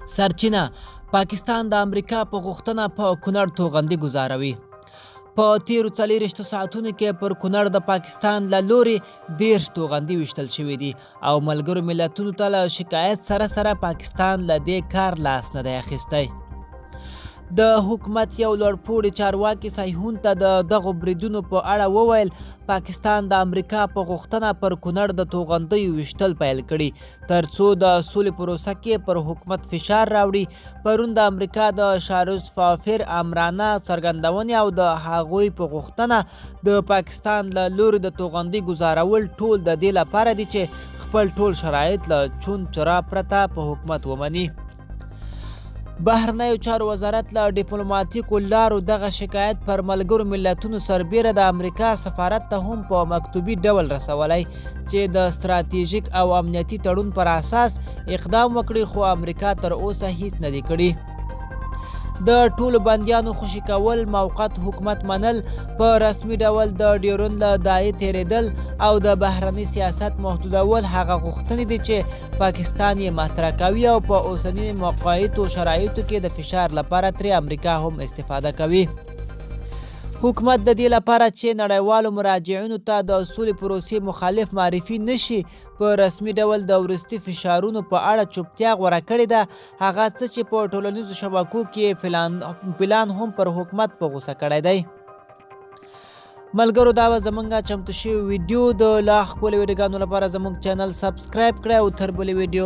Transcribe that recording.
سرچینه: پاکستان د امریکا په غوښتنه په کونړ توغندي ګزاروي. په تیرو 24 ساعتونو کې پر کونړ د پاکستان له لوري 13 توغندي ویشتل شوي دي او ملګرو ملتونو ته له شکایت سره پاکستان له دې کار لاس نه دی اخیستی. د حکومت یو لوړپوړي چارواکي صهیون ته د دغو بریدونو په اړه وویل پاکستان د امریکا په غوښتنه پر کونړ د توغندیو ویشتل پیل کړي تر څو د سولې پروسه کې پر حکومت فشار راوړي. پرون د امریکا د شارز فافر آمرانه څرګندونې او د هغوی په غوښتنه د پاکستان له لوري د توغندي ګزارول ټول د دې لپاره دي چې خپل ټول شرایط له چون چرا پرته په حکومت ومني. بهرنیو چارو وزارت له ډیپلوماتیکو لارو دغه شکایت پر ملګرو ملتونو سربیره د امریکا سفارت ته هم په مکتوبي ډول رسولی چې د ستراتیژیک او امنیتي تړون پر اساس اقدام وکړي، خو امریکا تر اوسه هیڅ نه دی کړی. د ټولو بندیانو خوشي کول، موقت حکومت منل، په رسمي ډول د ډیورن له داعیې تیریدل او د بهرني سیاست محدودول هغه غوښتنې دي چې پاکستان یې مطرح کوي او په اوسني موقعیتو شرایطو کې د فشار لپاره ترې امریکا هم استفاده کوي. حکومت د دې لپاره چې نړیوالو مراجعینو ته د سولې پروسې مخالف معرفي نشي په رسمي ډول د وروستي فشارونو په اړه چوپتیا غوره کړې ده، هغه څه چې په ټولنیزو شبکو کې پلان هم پر حکومت په غوسه کړی دی. ملګرو، دا به زموږ چمتو شوی ویډیو د لا ښکلو ویډیوګانو لپاره زموږ چینل سبسکرایب کړئ او تر بلې ویډیو